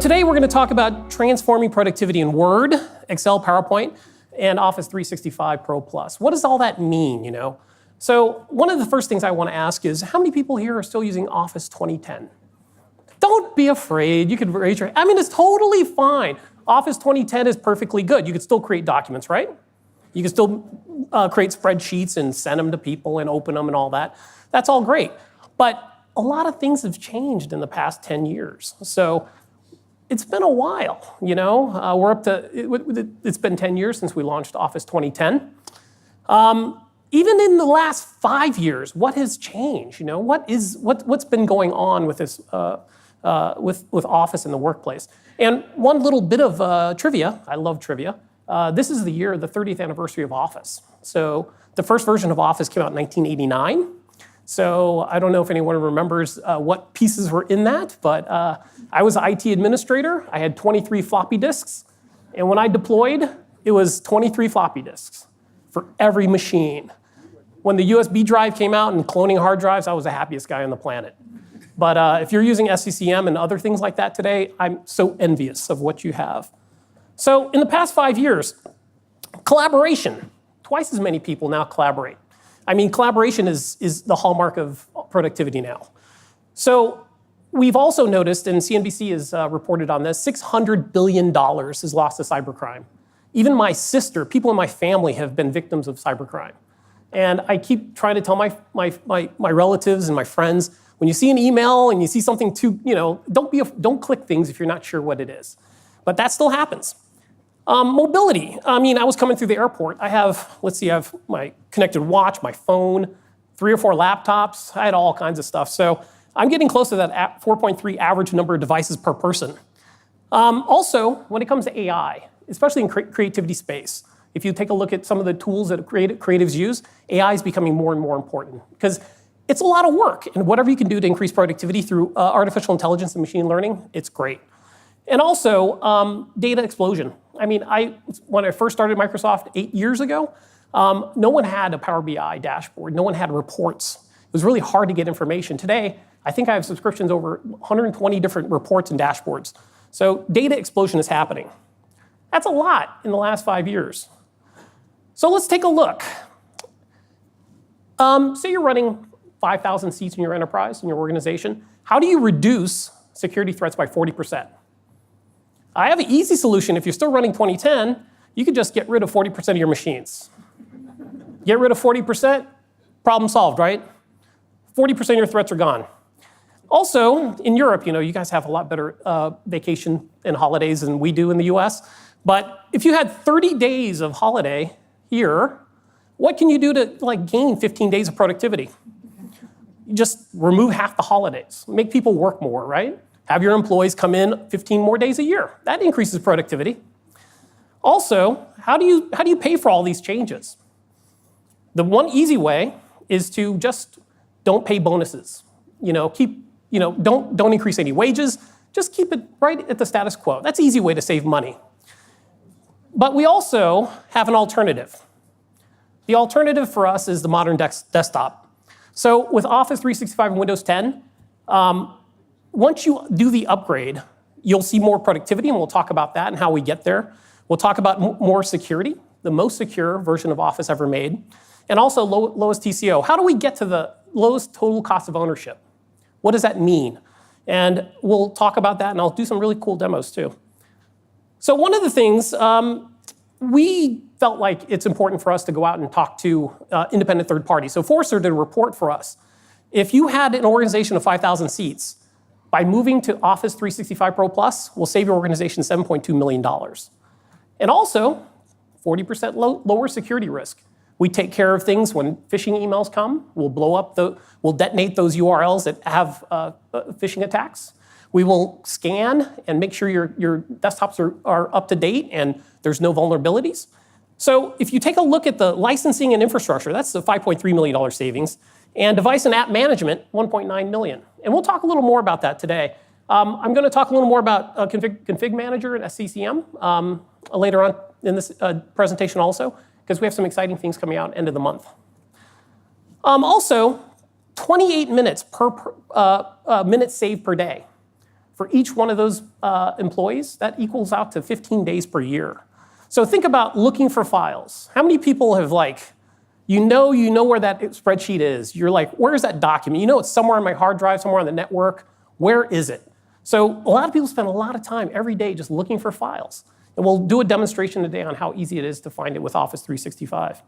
today we're going to talk about transforming productivity in Word, Excel, PowerPoint, and Office 365 ProPlus. What does all that mean, So one of the first things I want to ask is, how many people here are still using Office 2010? Don't be afraid. You could raise your hand. I mean, it's totally fine. Office 2010 is perfectly good. You could still create documents, right? You can still create spreadsheets and send them to people and open them and all that. That's all great. But a lot of things have changed in the past 10 years. So it's been a while, We're up to, it's been 10 years since we launched Office 2010. Even in the last 5 years, what has changed? What's been going on with this, with Office in the workplace? And one little bit of trivia, I love trivia. This is the 30th anniversary of Office. So the first version of Office came out in 1989. So I don't know if anyone remembers what pieces were in that, but I was an IT administrator. I had 23 floppy disks. And when I deployed, it was 23 floppy disks for every machine. When the USB drive came out and cloning hard drives, I was the happiest guy on the planet. But if you're using SCCM and other things like that today, I'm so envious of what you have. So in the past 5 years, collaboration. Twice as many people now collaborate. I mean, collaboration is the hallmark of productivity now. So we've also noticed, and CNBC has reported on this, $600 billion is lost to cybercrime. Even my sister, people in my family have been victims of cybercrime. And I keep trying to tell my relatives and my friends, when you see an email and you see something don't click things if you're not sure what it is. But that still happens. Mobility. I mean, I was coming through the airport. I have my connected watch, my phone, 3 or 4 laptops. I had all kinds of stuff. So I'm getting close to that 4.3 average number of devices per person. Also, when it comes to AI, especially in creativity space, if you take a look at some of the tools that creatives use, AI is becoming more and more important because it's a lot of work. And whatever you can do to increase productivity through artificial intelligence and machine learning, it's great. And also, data explosion. I mean, when I first started Microsoft 8 years ago, no one had a Power BI dashboard. No one had reports. It was really hard to get information. Today, I think I have subscriptions over 120 different reports and dashboards. So data explosion is happening. That's a lot in the last 5 years. So let's take a look. Say you're running 5,000 seats in your enterprise, in your organization. How do you reduce security threats by 40%? I have an easy solution. If you're still running 2010, you could just get rid of 40% of your machines. Get rid of 40%, problem solved, right? 40% of your threats are gone. Also, in Europe, you guys have a lot better vacation and holidays than we do in the US. But if you had 30 days of holiday here, what can you do to gain 15 days of productivity? You just remove half the holidays. Make people work more, right? Have your employees come in 15 more days a year. That increases productivity. Also, how do you pay for all these changes? The one easy way is to just don't pay bonuses. Don't increase any wages. Just keep it right at the status quo. That's an easy way to save money. But we also have an alternative. The alternative for us is the modern desktop. So with Office 365 and Windows 10, once you do the upgrade, you'll see more productivity, and we'll talk about that and how we get there. We'll talk about more security, the most secure version of Office ever made, and also lowest TCO. How do we get to the lowest total cost of ownership? What does that mean? And we'll talk about that, and I'll do some really cool demos too. So one of the things, we felt like it's important for us to go out and talk to independent third parties. So Forrester did a report for us. If you had an organization of 5,000 seats, by moving to Office 365 ProPlus, we'll save your organization $7.2 million. And also, 40% lower security risk. We take care of things when phishing emails come. We'll detonate those URLs that have phishing attacks. We will scan and make sure your desktops are up to date and there's no vulnerabilities. So if you take a look at the licensing and infrastructure, that's the $5.3 million savings. And device and app management, $1.9 million. And we'll talk a little more about that today. I'm going to talk a little more about config manager and SCCM later on in this presentation also, because we have some exciting things coming out end of the month. Also, 28 minutes per minute saved per day. for each one of those employees, that equals out to 15 days per year. So think about looking for files. How many people have you know where that spreadsheet is. You're like, where's that document? You know it's somewhere on my hard drive, somewhere on the network. Where is it? So a lot of people spend a lot of time every day just looking for files. And we'll do a demonstration today on how easy it is to find it with Office 365.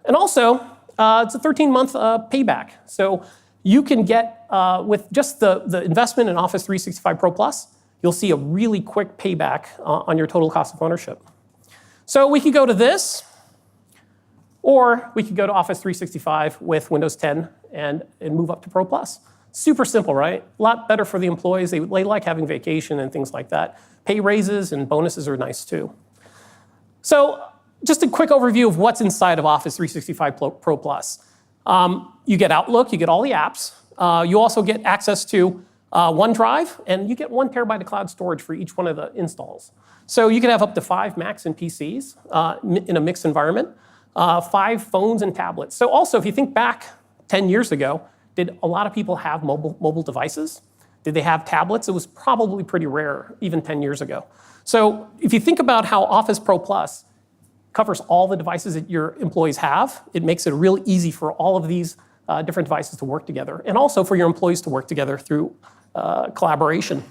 And also, it's a 13-month payback. So you can get, with just the investment in Office 365 ProPlus, you'll see a really quick payback on your total cost of ownership. So we could go to this, or we could go to Office 365 with Windows 10 and move up to ProPlus. Super simple, right? A lot better for the employees. They like having vacation and things like that. Pay raises and bonuses are nice too. So just a quick overview of what's inside of Office 365 ProPlus. You get Outlook, you get all the apps. You also get access to OneDrive, and you get 1 terabyte of cloud storage for each one of the installs. So you can have up to 5 Macs and PCs in a mixed environment, 5 phones and tablets. So also, if you think back 10 years ago, did a lot of people have mobile devices? Did they have tablets? It was probably pretty rare, even 10 years ago. So if you think about how Office ProPlus covers all the devices that your employees have, it makes it really easy for all of these different devices to work together, and also for your employees to work together through collaboration.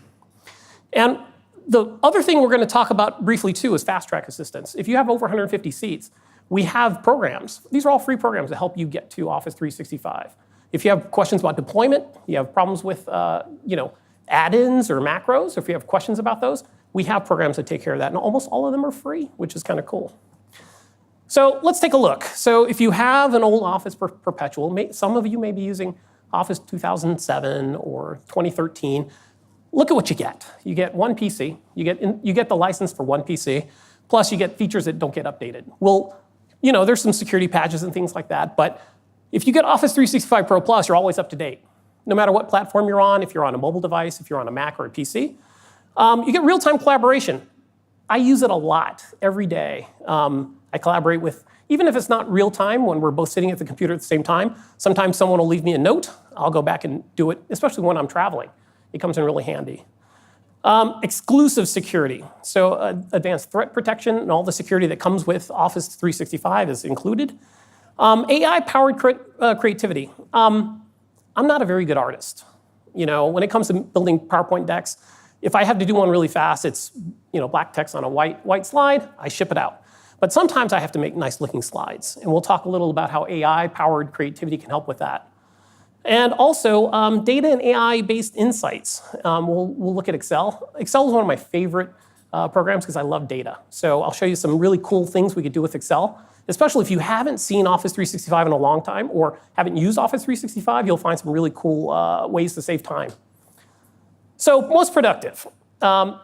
And the other thing we're going to talk about briefly too is FastTrack assistance. If you have over 150 seats, we have programs. These are all free programs to help you get to Office 365. If you have questions about deployment, you have problems with add-ins or macros, or if you have questions about those, we have programs that take care of that. And almost all of them are free, which is kind of cool. So let's take a look. So if you have an old Office perpetual, some of you may be using Office 2007 or 2013. Look at what you get. You get 1 PC. You get the license for 1 PC. Plus, you get features that don't get updated. Well, there's some security patches and things like that. But if you get Office 365 ProPlus, you're always up to date. No matter what platform you're on, if you're on a mobile device, if you're on a Mac or a PC. You get real-time collaboration. I use it a lot every day. I collaborate with, even if it's not real time, when we're both sitting at the computer at the same time, sometimes someone will leave me a note. I'll go back and do it, especially when I'm traveling. It comes in really handy. Exclusive security. So advanced threat protection and all the security that comes with Office 365 is included. AI-powered creativity. I'm not a very good artist. When it comes to building PowerPoint decks, if I have to do one really fast, it's black text on a white slide, I ship it out. But sometimes I have to make nice-looking slides, and we'll talk a little about how AI-powered creativity can help with that. And also, data and AI-based insights. We'll look at Excel. Excel is one of my favorite programs because I love data. So I'll show you some really cool things we could do with Excel. Especially if you haven't seen Office 365 in a long time or haven't used Office 365, you'll find some really cool ways to save time. So most productive. We're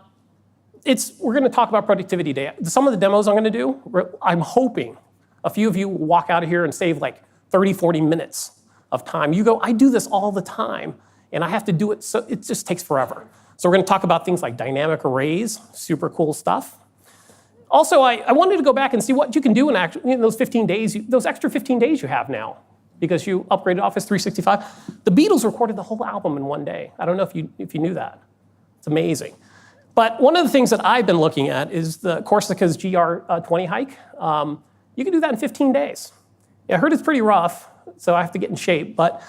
going to talk about productivity day. Some of the demos I'm going to do, I'm hoping a few of you will walk out of here and save like 30, 40 minutes of time. You go, I do this all the time, and I have to do it, so it just takes forever. So we're going to talk about things like dynamic arrays, super cool stuff. Also, I wanted to go back and see what you can do in those 15 days, those extra 15 days you have now, because you upgraded Office 365. The Beatles recorded the whole album in 1 day. I don't know if you knew that. It's amazing. But one of the things that I've been looking at is the Corsica's GR20 hike. You can do that in 15 days. I heard it's pretty rough, so I have to get in shape, but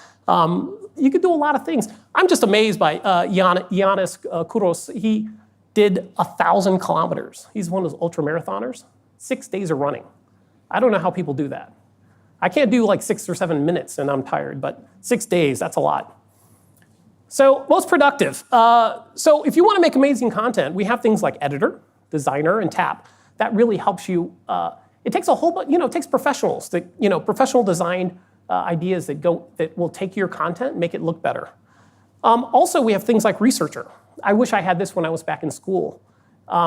you can do a lot of things. I'm just amazed by Giannis Kouros. He did 1,000 kilometers. He's one of those ultra marathoners. 6 days of running. I don't know how people do that. I can't do like 6 or 7 minutes and I'm tired, but 6 days, that's a lot. So most productive. So if you want to make amazing content, we have things like Editor, Designer, and Tap. That really helps you. It takes a whole bunch, it takes professionals, professional designed ideas that will take your content and make it look better. Also, we have things like Researcher. I wish I had this when I was back in school.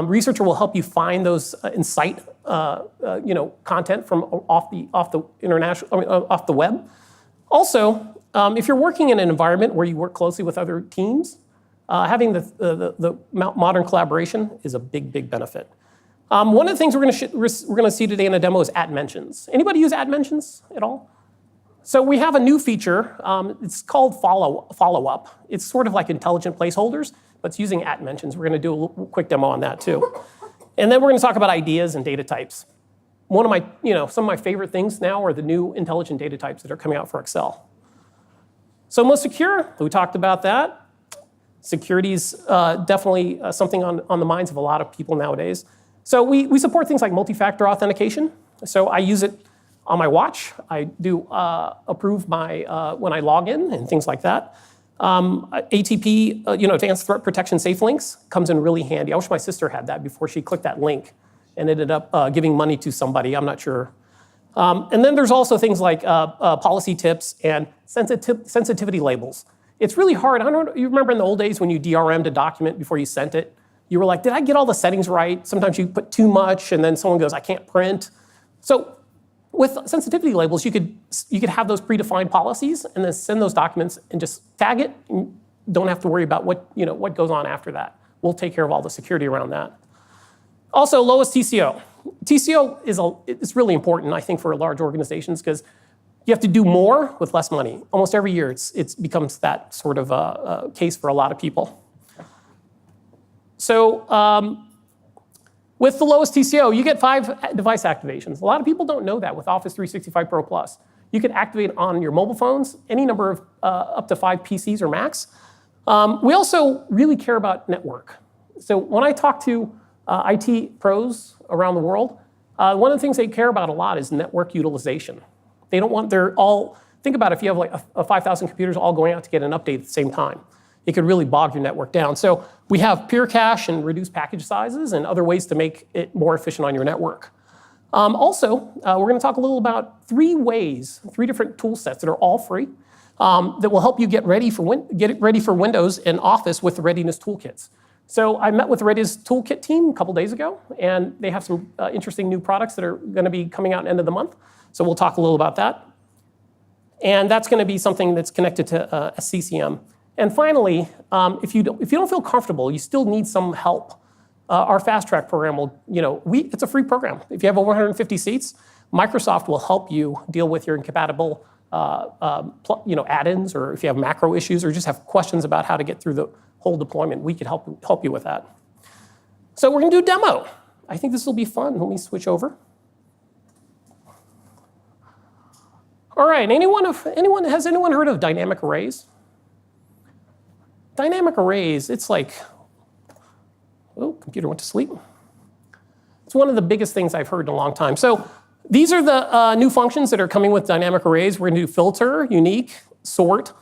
Researcher will help you find those incite, content from off the web. Also, if you're working in an environment where you work closely with other teams, having the modern collaboration is a big benefit. One of the things we're going to see today in a demo is at mentions. Anybody use at mentions at all? So we have a new feature. It's called follow up. It's sort of like intelligent placeholders, but it's using @mentions. We're going to do a little quick demo on that too. And then we're going to talk about ideas and data types. One of my, some of my favorite things now are the new intelligent data types that are coming out for Excel. So most secure, we talked about that. Security is definitely something on the minds of a lot of people nowadays. So we support things like multi-factor authentication. So I use it on my watch. I do approve my when I log in and things like that. ATP, Advanced Threat Protection Safe Links, comes in really handy. I wish my sister had that before she clicked that link and ended up giving money to somebody. I'm not sure. And then there's also things like policy tips and sensitivity labels. It's really hard. I don't know, you remember in the old days when you DRM'd a document before you sent it? You were like, did I get all the settings right? Sometimes you put too much and then someone goes, I can't print. So with sensitivity labels, you could have those predefined policies and then send those documents and just tag it. And don't have to worry about what goes on after that. We'll take care of all the security around that. Also, lowest TCO. TCO is really important, I think, for large organizations because you have to do more with less money. Almost every year, it becomes that sort of case for a lot of people. So with the lowest TCO, you get 5 device activations. A lot of people don't know that with Office 365 ProPlus. You can activate on your mobile phones, any number of up to 5 PCs or Macs. We also really care about network. So when I talk to IT pros around the world, one of the things they care about a lot is network utilization. They don't want think about if you have like a 5,000 computers all going out to get an update at the same time. It could really bog your network down. So we have peer cache and reduced package sizes and other ways to make it more efficient on your network. Also, we're going to talk a little about 3 different tool sets that are all free that will help you get ready for Windows and Office with the Readiness toolkits. So I met with the Readiness toolkit team a couple days ago, and they have some interesting new products that are going to be coming out at the end of the month. So we'll talk a little about that. And that's going to be something that's connected to CCM. And finally, if you don't feel comfortable, you still need some help. Our FastTrack program will, it's a free program. If you have over 150 seats, Microsoft will help you deal with your incompatible add-ins, or if you have macro issues, or just have questions about how to get through the whole deployment, we could help you with that. So we're going to do a demo. I think this will be fun. Let me switch over. All right. Has anyone heard of dynamic arrays? Dynamic arrays, it's like, oh, computer went to sleep. It's one of the biggest things I've heard in a long time. So these are the new functions that are coming with dynamic arrays. We're going to do filter, unique, sort.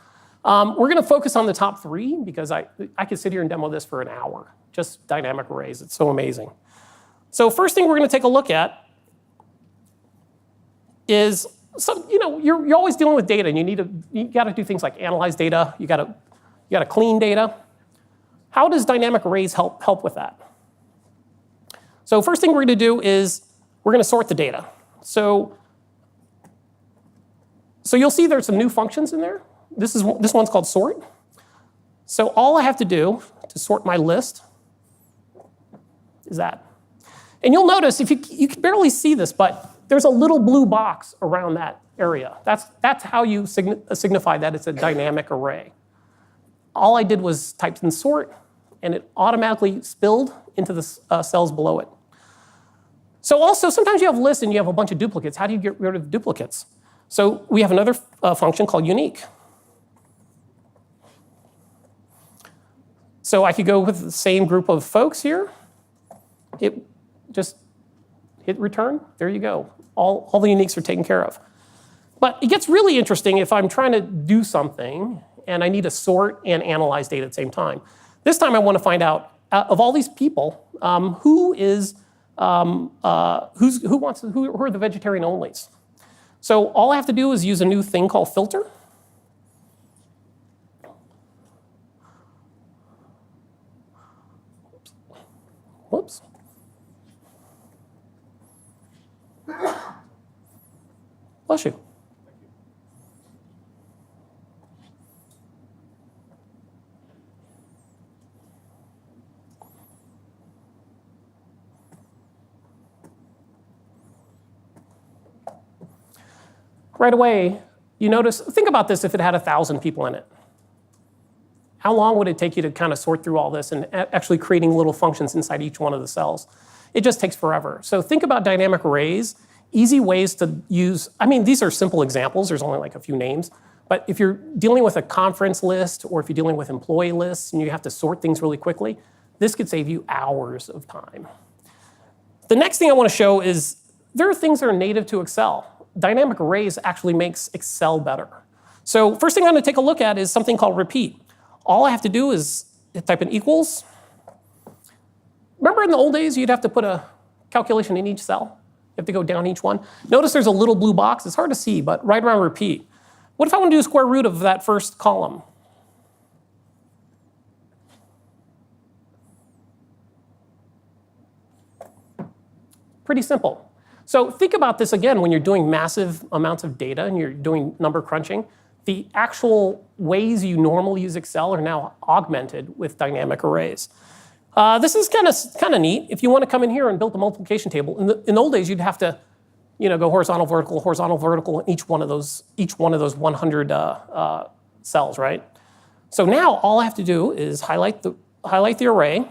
We're going to focus on the top 3 because I could sit here and demo this for an hour, just dynamic arrays. It's so amazing. So first thing we're going to take a look at is you're always dealing with data, and you got to do things like analyze data. You got to clean data. How does dynamic arrays help with that? So first thing we're going to do is we're going to sort the data. So you'll see there's some new functions in there. This one's called sort. So all I have to do to sort my list is that. And you'll notice, if you can barely see this, but there's a little blue box around that area. That's how you signify that it's a dynamic array. All I did was typed in sort, and it automatically spilled into the cells below it. So also, sometimes you have lists and you have a bunch of duplicates. How do you get rid of duplicates? So we have another function called unique. So I could go with the same group of folks here. Just hit return. There you go. All the uniques are taken care of. But it gets really interesting if I'm trying to do something and I need to sort and analyze data at the same time. This time I want to find out, of all these people, who are the vegetarian onlys. So all I have to do is use a new thing called filter. Whoops. Bless you. Right away, you notice, think about this if it had 1,000 people in it. How long would it take you to kind of sort through all this and actually creating little functions inside each one of the cells? It just takes forever. So think about dynamic arrays, easy ways to use, I mean, these are simple examples, there's only like a few names, but if you're dealing with a conference list or if you're dealing with employee lists and you have to sort things really quickly, this could save you hours of time. The next thing I want to show is there are things that are native to Excel. Dynamic arrays actually makes Excel better. So first thing I'm going to take a look at is something called repeat. All I have to do is type in equals. Remember in the old days, you'd have to put a calculation in each cell? You have to go down each one. Notice there's a little blue box. It's hard to see, but right around repeat. What if I want to do a square root of that first column? Pretty simple. So think about this again when you're doing massive amounts of data and you're doing number crunching. The actual ways you normally use Excel are now augmented with dynamic arrays. This is kind of neat. If you want to come in here and build a multiplication table, in the old days you'd have to, go horizontal, vertical in each one of those 100 cells, right? So now all I have to do is highlight the array.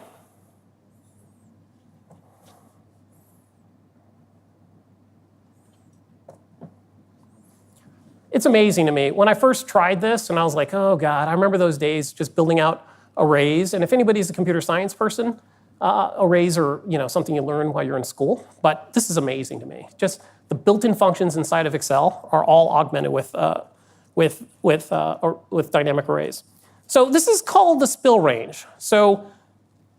It's amazing to me. When I first tried this, and I was like, oh God, I remember those days just building out arrays. And if anybody's a computer science person, arrays are something you learn while you're in school. But this is amazing to me. Just the built-in functions inside of Excel are all augmented with dynamic arrays. So this is called the spill range. So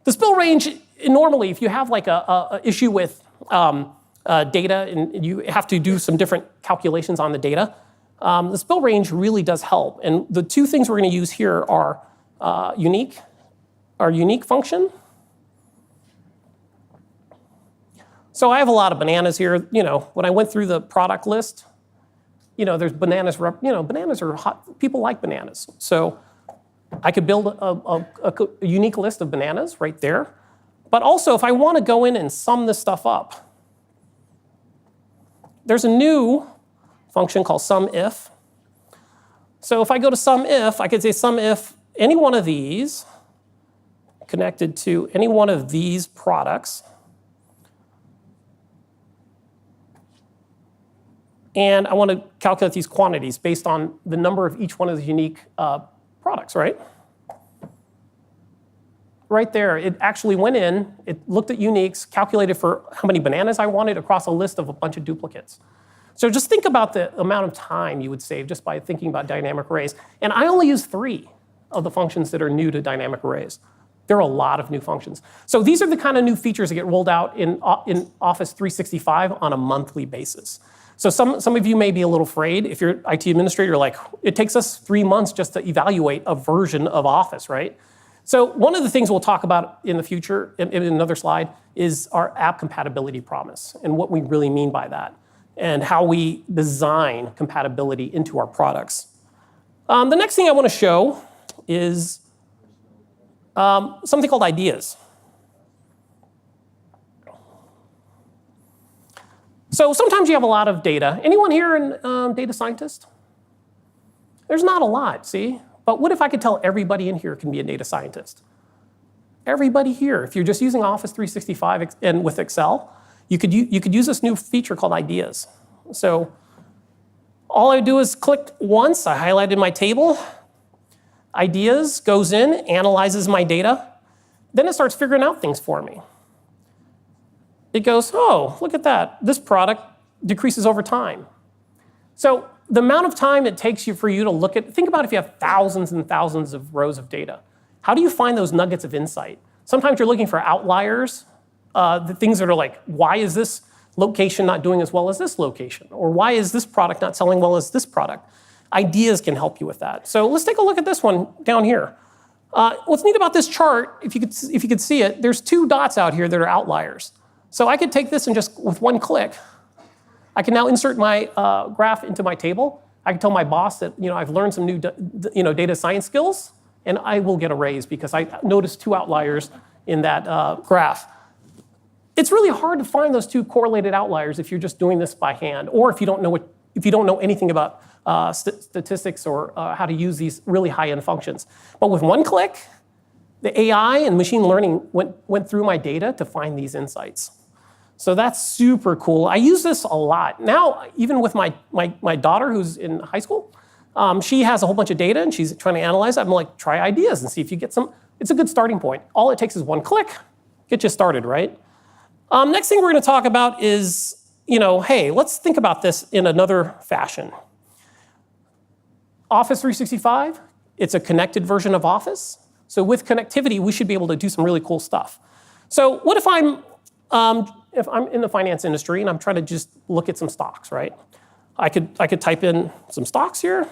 the spill range, normally, if you have like a issue with data and you have to do some different calculations on the data, the spill range really does help. And the two things we're going to use here are our unique function. So I have a lot of bananas here. When I went through the product list, there's bananas. Bananas are hot. People like bananas. So I could build a unique list of bananas right there. But also, if I want to go in and sum this stuff up, there's a new function called SUMIF. So if I go to SUMIF, I could say SUMIF any one of these connected to any one of these products. And I want to calculate these quantities based on the number of each one of the unique products, right? Right there, it actually went in, it looked at uniques, calculated for how many bananas I wanted across a list of a bunch of duplicates. So just think about the amount of time you would save just by thinking about dynamic arrays. And I only use 3 of the functions that are new to dynamic arrays. There are a lot of new functions. So these are the kind of new features that get rolled out in Office 365 on a monthly basis. So some of you may be a little afraid. If you're an IT administrator, you're like, it takes us 3 months just to evaluate a version of Office, right? So one of the things we'll talk about in the future, in another slide, is our app compatibility promise and what we really mean by that and how we design compatibility into our products. The next thing I want to show is something called ideas. So sometimes you have a lot of data. Anyone here in data scientist? There's not a lot, see? But what if I could tell everybody in here can be a data scientist? Everybody here, if you're just using Office 365 and with Excel, you could use this new feature called ideas. So all I do is click once, I highlighted my table, ideas goes in, analyzes my data, then it starts figuring out things for me. It goes, oh, look at that. This product decreases over time. So the amount of time it takes for you to look at, think about if you have thousands and thousands of rows of data. How do you find those nuggets of insight? Sometimes you're looking for outliers, the things that are like, why is this location not doing as well as this location? Or why is this product not selling well as this product? Ideas can help you with that. So let's take a look at this one down here. What's neat about this chart, if you could see it, there's 2 dots out here that are outliers. So I could take this and just, with one click, I can now insert my graph into my table. I can tell my boss that I've learned some new data science skills, and I will get a raise because I noticed 2 outliers in that graph. It's really hard to find those 2 correlated outliers if you're just doing this by hand, or if you don't know anything about statistics or how to use these really high-end functions. But with one click, the AI and machine learning went through my data to find these insights. So that's super cool. I use this a lot. Now, even with my daughter who's in high school, she has a whole bunch of data and she's trying to analyze it. I'm like, try ideas and see if you get some. It's a good starting point. All it takes is one click, get you started, right? Next thing we're going to talk about is, hey, let's think about this in another fashion. Office 365, it's a connected version of Office. So with connectivity, we should be able to do some really cool stuff. So what if I'm in the finance industry and I'm trying to just look at some stocks, right? I could type in some stocks here.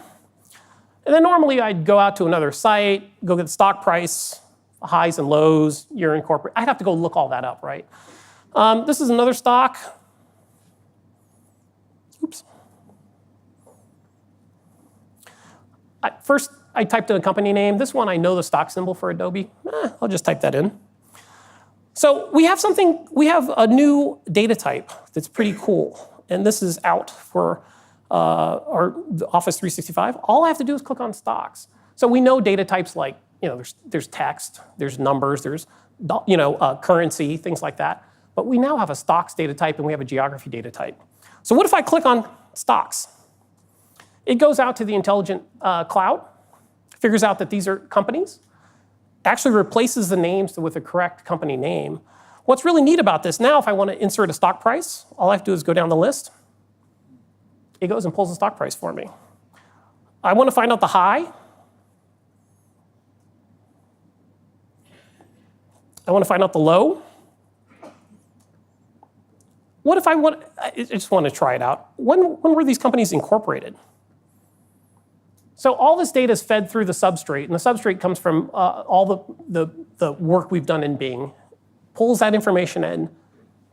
And then normally I'd go out to another site, go get the stock price, highs and lows, year in corporate. I'd have to go look all that up, right? This is another stock. Oops. First, I typed in a company name. This one, I know the stock symbol for Adobe. I'll just type that in. So we have a new data type that's pretty cool. And this is out for our Office 365. All I have to do is click on stocks. So we know data types like, there's text, there's numbers, there's, currency, things like that. But we now have a stocks data type and we have a geography data type. So what if I click on stocks? It goes out to the intelligent cloud, figures out that these are companies, actually replaces the names with the correct company name. What's really neat about this now, if I want to insert a stock price, all I have to do is go down the list. It goes and pulls the stock price for me. I want to find out the high. I want to find out the low. What if I just want to try it out. When were these companies incorporated? So all this data is fed through the substrate, and the substrate comes from all the work we've done in Bing, pulls that information in,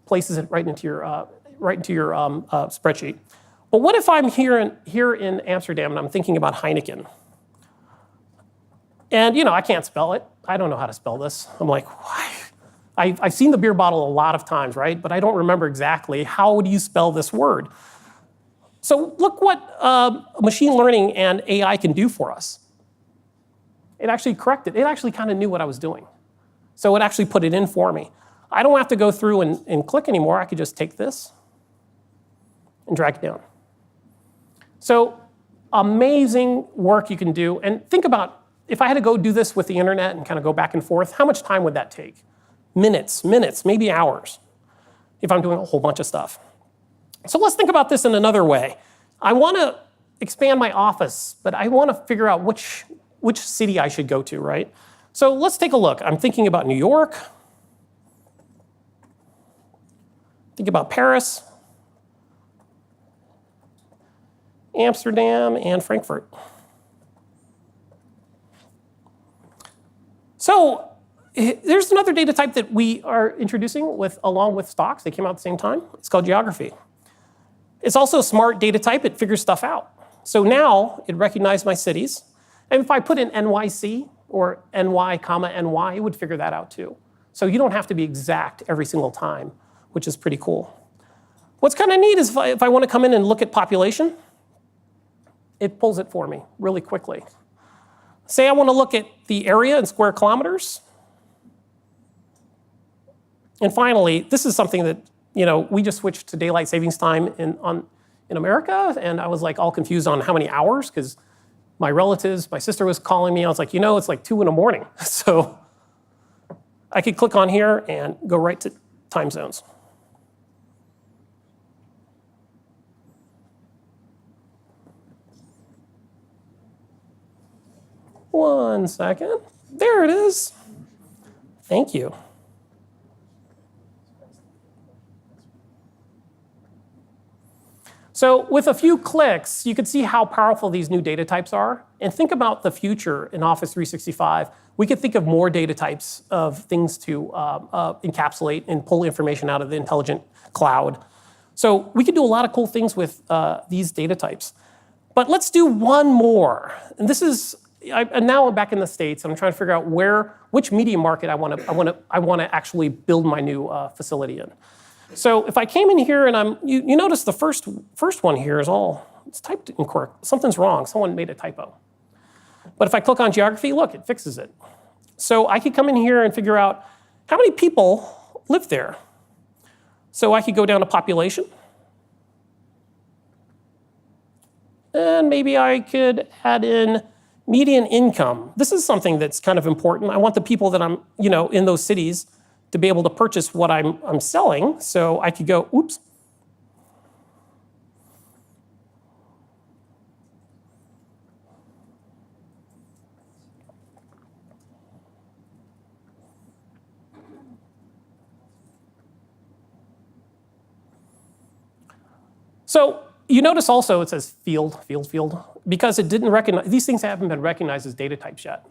places it right into your spreadsheet. But what if I'm here in Amsterdam and I'm thinking about Heineken? And I can't spell it. I don't know how to spell this. I'm like, why? I've seen the beer bottle a lot of times, right? But I don't remember exactly how would you spell this word. So look what machine learning and AI can do for us. It actually corrected. It actually kind of knew what I was doing. So it actually put it in for me. I don't have to go through and click anymore. I could just take this and drag it down. So amazing work you can do. And think about, if I had to go do this with the internet and kind of go back and forth, how much time would that take? Minutes, maybe hours, if I'm doing a whole bunch of stuff. So let's think about this in another way. I want to expand my office, but I want to figure out which city I should go to, right? So let's take a look. I'm thinking about New York. Think about Paris, Amsterdam, and Frankfurt. So there's another data type that we are introducing along with stocks. They came out at the same time. It's called geography. It's also a smart data type. It figures stuff out. So now it recognized my cities. And if I put in NYC or NY, NY, it would figure that out too. So you don't have to be exact every single time, which is pretty cool. What's kind of neat is if I want to come in and look at population, it pulls it for me really quickly. Say I want to look at the area in square kilometers. And finally, this is something that we just switched to daylight savings time in America, and I was like all confused on how many hours, because my relatives, my sister was calling me. I was like, it's like 2 a.m. So I could click on here and go right to time zones. One second. There it is. Thank you. So with a few clicks, you can see how powerful these new data types are. And think about the future in Office 365. We could think of more data types of things to encapsulate and pull information out of the intelligent cloud. So we could do a lot of cool things with these data types. But let's do one more. And this is, now I'm back in the States, and I'm trying to figure out which media market I want to actually build my new facility in. So if I came in here and you notice the first one here is all it's typed incorrect. Something's wrong. Someone made a typo. But if I click on geography, look, it fixes it. So I could come in here and figure out how many people live there. So I could go down to population. And maybe I could add in median income. This is something that's kind of important. I want the people that I'm, in those cities to be able to purchase what I'm selling. So I could go, oops. So you notice also it says field, because it didn't recognize, these things haven't been recognized as data types yet.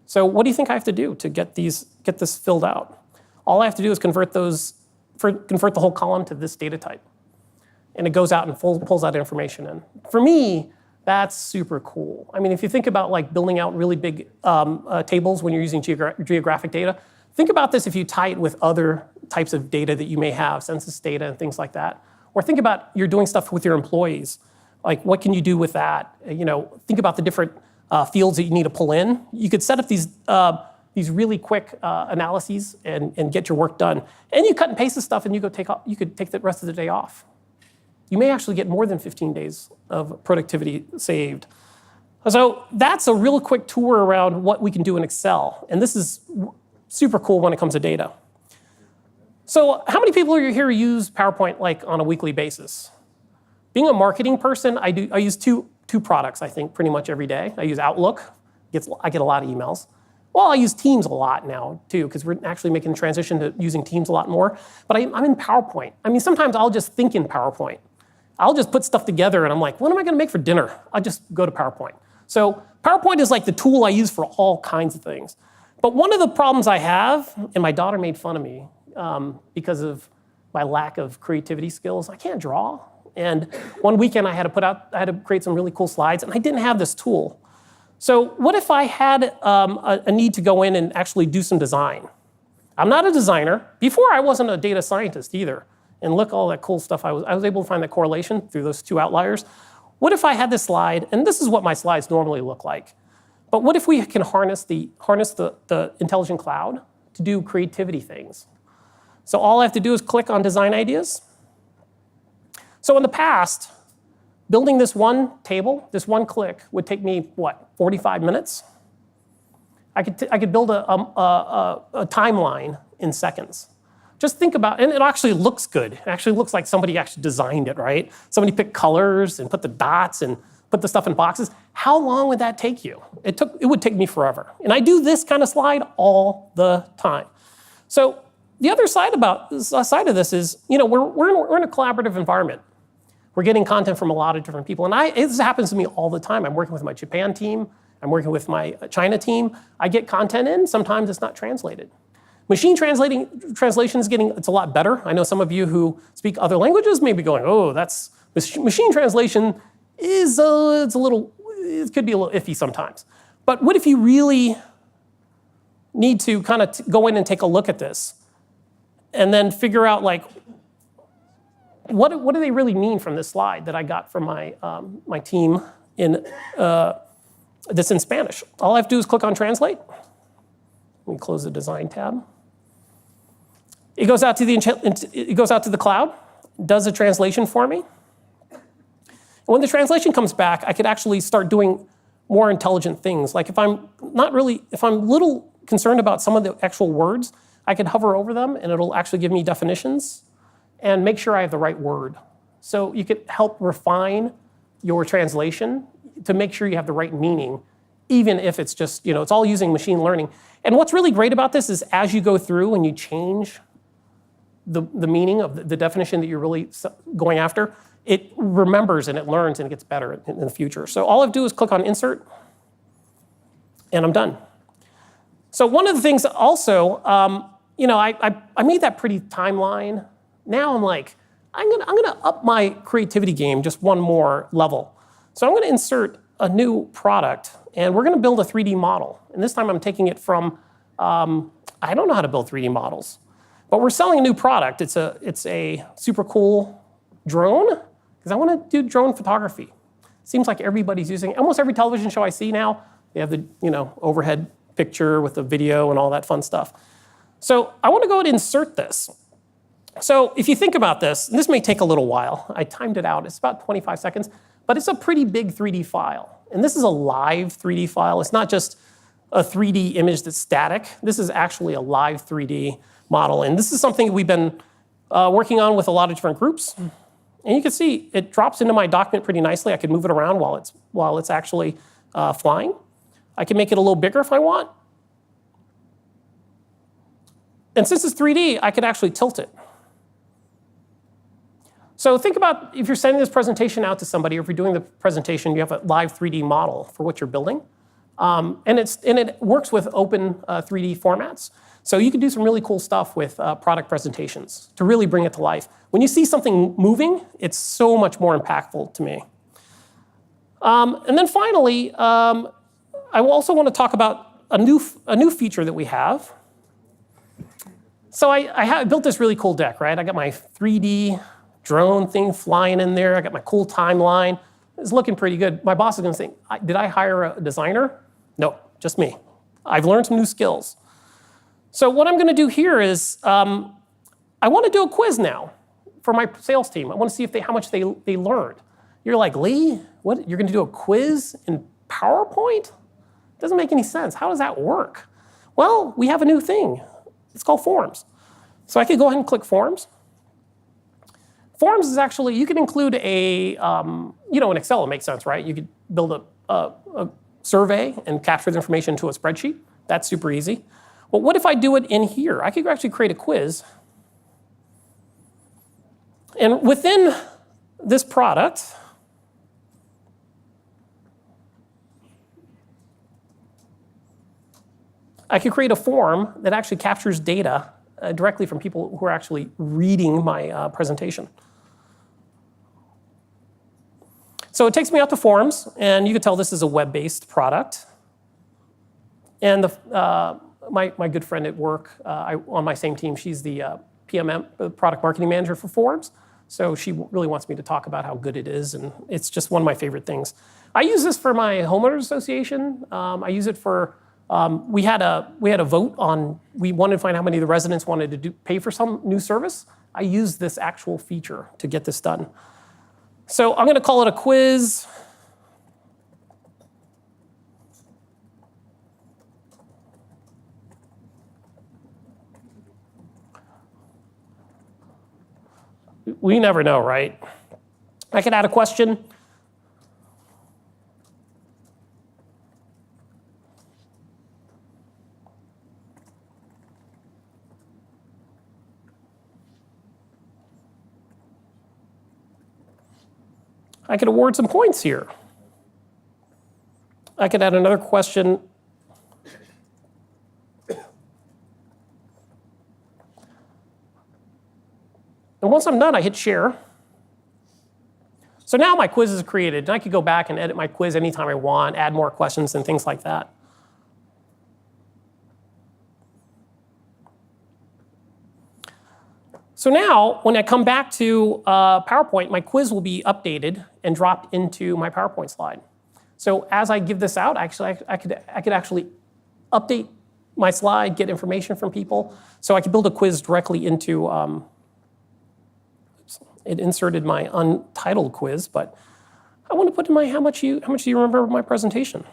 So what do you think I have to do to get this filled out? All I have to do is convert the whole column to this data type. And it goes out and pulls that information in. For me, that's super cool. I mean, if you think about like building out really big tables when you're using geographic data, think about this if you tie it with other types of data that you may have, census data and things like that. Or think about you're doing stuff with your employees. Like what can you do with that? Think about the different fields that you need to pull in. You could set up these really quick analyses and get your work done. And you cut and paste the stuff and you could take the rest of the day off. You may actually get more than 15 days of productivity saved. So that's a real quick tour around what we can do in Excel. And this is super cool when it comes to data. So how many people here use PowerPoint like on a weekly basis? Being a marketing person, I use two products, I think, pretty much every day. I use Outlook. I get a lot of emails. Well, I use Teams a lot now, too, because we're actually making the transition to using Teams a lot more. But I'm in PowerPoint. I mean, sometimes I'll just think in PowerPoint. I'll just put stuff together, and I'm like, what am I going to make for dinner? I'll just go to PowerPoint. So PowerPoint is like the tool I use for all kinds of things. But one of the problems I have, and my daughter made fun of me because of my lack of creativity skills, I can't draw. And one weekend I had to create some really cool slides, and I didn't have this tool. So what if I had a need to go in and actually do some design? I'm not a designer. Before, I wasn't a data scientist either. And look, all that cool stuff. I was able to find that correlation through those two outliers. What if I had this slide, and this is what my slides normally look like. But what if we can harness the intelligent cloud to do creativity things? So all I have to do is click on design ideas. So in the past, building this one table, this one click, would take me, 45 minutes? I could build a timeline in seconds. Just think about, and it actually looks good. It actually looks like somebody actually designed it, right? Somebody picked colors and put the dots and put the stuff in boxes. How long would that take you? It would take me forever. And I do this kind of slide all the time. So the other side of this is, we're in a collaborative environment. We're getting content from a lot of different people. And this happens to me all the time. I'm working with my Japan team. I'm working with my China team. I get content in. Sometimes it's not translated. Machine translation is it's a lot better. I know some of you who speak other languages may be going, oh, machine translation it could be a little iffy sometimes. But what if you really need to kind of go in and take a look at this and then figure out what do they really mean from this slide that I got from my team that's in Spanish? All I have to do is click on translate. Let me close the design tab. It goes out to the cloud, does a translation for me. And when the translation comes back, I could actually start doing more intelligent things. Like if I'm a little concerned about some of the actual words, I could hover over them and it'll actually give me definitions and make sure I have the right word. So you could help refine your translation to make sure you have the right meaning, even if it's just, it's all using machine learning. And what's really great about this is as you go through and you change the meaning of the definition that you're really going after, it remembers and it learns and it gets better in the future. So all I have to do is click on insert and I'm done. So one of the things also, I made that pretty timeline. Now I'm like, I'm gonna up my creativity game just one more level. So I'm gonna insert a new product and we're gonna build a 3D model. And this time I'm taking it from, I don't know how to build 3D models, but we're selling a new product. It's a super cool drone, because I wanna do drone photography. Seems like everybody's using it. Almost every television show I see now, they have the overhead picture with the video and all that fun stuff. So I want to go ahead and insert this. So if you think about this, and this may take a little while. I timed it out. It's about 25 seconds, but it's a pretty big 3D file. And this is a live 3D file. It's not just a 3D image that's static. This is actually a live 3D model. And this is something we've been working on with a lot of different groups. And you can see it drops into my document pretty nicely. I can move it around while it's actually flying. I can make it a little bigger if I want. And since it's 3D, I could actually tilt it. So think about if you're sending this presentation out to somebody, or if you're doing the presentation, you have a live 3D model for what you're building. And it works with open 3D formats. So you can do some really cool stuff with product presentations to really bring it to life. When you see something moving, it's so much more impactful to me. And then finally, I also want to talk about a new feature that we have. So I built this really cool deck, right? I got my 3D drone thing flying in there. I got my cool timeline. It's looking pretty good. My boss is going to think, did I hire a designer? No, just me. I've learned some new skills. So what I'm going to do here is I want to do a quiz now for my sales team. I want to see how much they learned. You're like, Lee, what? You're going to do a quiz in PowerPoint? Doesn't make any sense. How does that work? Well, we have a new thing. It's called Forms. So I could go ahead and click Forms. Forms is actually, you can include in Excel, it makes sense, right? You could build a survey and capture the information into a spreadsheet. That's super easy. But what if I do it in here? I could actually create a quiz. And within this product, I could create a form that actually captures data directly from people who are actually reading my presentation. So it takes me out to Forms, and you can tell this is a web-based product. And my good friend at work on my same team, she's the PMM, the product marketing manager for Forms. So she really wants me to talk about how good it is, and it's just one of my favorite things. I use this for my homeowners association. I use it for, we had a vote on, we wanted to find how many of the residents wanted to pay for some new service. I used this actual feature to get this done. So I'm going to call it a quiz. We never know, right? I could add a question. I could award some points here. I could add another question. And once I'm done, I hit share. So now my quiz is created, and I could go back and edit my quiz anytime I want, add more questions and things like that. So now, when I come back to PowerPoint, my quiz will be updated and dropped into my PowerPoint slide. So as I give this out, actually, I could actually update my slide, get information from people. So I could build a quiz directly into, it inserted my untitled quiz, but I want to put in my how much do you remember of my presentation?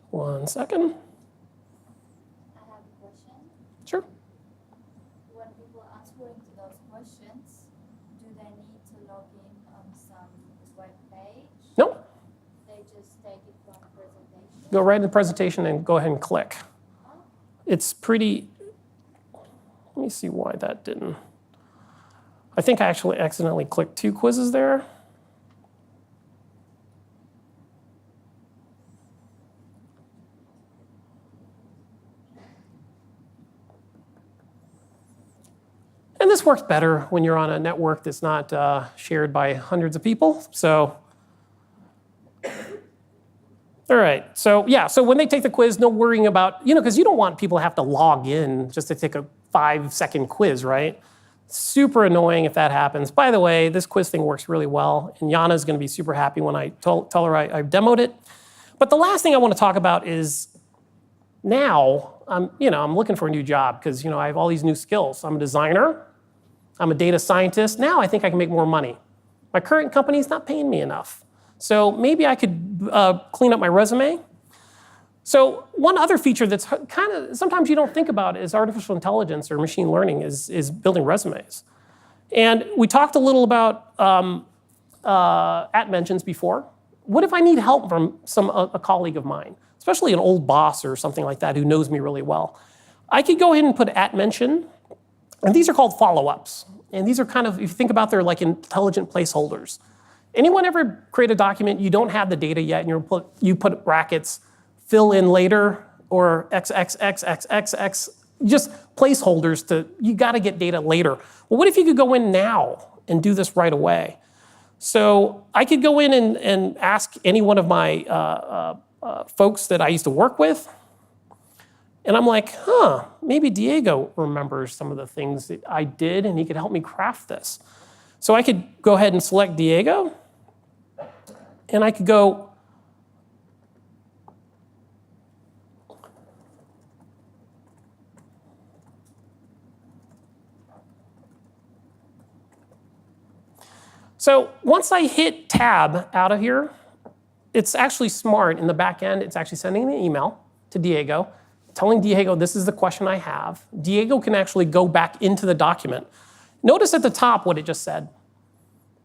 One second. I have a question. Sure. When people answer to those questions, do they need to log in on some web page? No. They just take it from the presentation? Go right in the presentation and go ahead and click. Oh. It's pretty, let me see why that didn't. I think I actually accidentally clicked 2 quizzes there. And this works better when you're on a network that's not shared by hundreds of people. So, all right. So yeah, so when they take the quiz, no worrying about, because you don't want people to have to log in just to take a 5-second quiz, right? Super annoying if that happens. By the way, this quiz thing works really well, and Yana is going to be super happy when I tell her I've demoed it. But the last thing I want to talk about is now I'm looking for a new job because I have all these new skills. I'm a designer. I'm a data scientist. Now I think I can make more money. My current company is not paying me enough. So maybe I could clean up my resume. So one other feature that's kind of sometimes you don't think about is artificial intelligence or machine learning is building resumes. And we talked a little about at mentions before. What if I need help from a colleague of mine, especially an old boss or something like that who knows me really well? I could go ahead and put at mention, and these are called follow-ups. And these are kind of, if you think about, they're like intelligent placeholders. Anyone ever create a document, you don't have the data yet, and you put brackets, fill in later, or XXXXXX, just placeholders you gotta get data later. Well, what if you could go in now and do this right away? So I could go in and ask any one of my folks that I used to work with, and I'm like, maybe Diego remembers some of the things that I did, and he could help me craft this. So I could go ahead and select Diego, and I could go, so once I hit tab out of here, it's actually smart in the back end. It's actually sending an email to Diego, telling Diego this is the question I have. Diego can actually go back into the document. Notice at the top what it just said.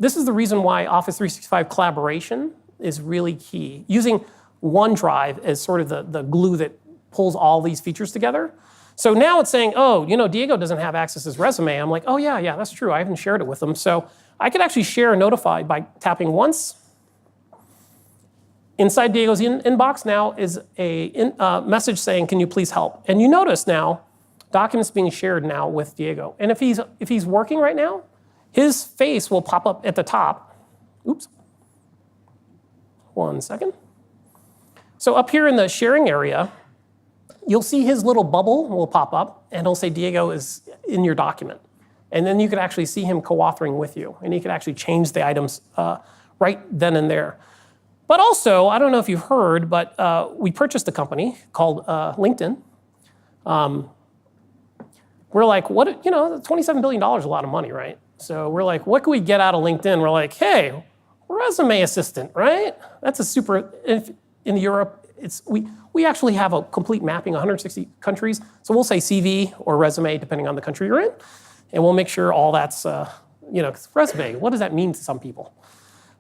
This is the reason why Office 365 collaboration is really key. Using OneDrive as sort of the glue that pulls all these features together. So now it's saying, Diego doesn't have access to his resume. I'm like, yeah, that's true. I haven't shared it with him. So I could actually share Notify by tapping once. Inside Diego's inbox now is a message saying, can you please help? And you notice now, documents being shared now with Diego. And if he's working right now, his face will pop up at the top. Oops. 1 second. So up here in the sharing area, you'll see his little bubble will pop up, and it'll say Diego is in your document. And then you could actually see him co-authoring with you, and he could actually change the items right then and there. But also, I don't know if you've heard, but we purchased a company called LinkedIn. We're like, $27 billion is a lot of money, right? So we're like, what can we get out of LinkedIn? We're like, hey, resume assistant, right? That's a super, in Europe, we actually have a complete mapping, 160 countries. So we'll say CV or resume, depending on the country you're in. And we'll make sure all that's, 'cause resume, what does that mean to some people?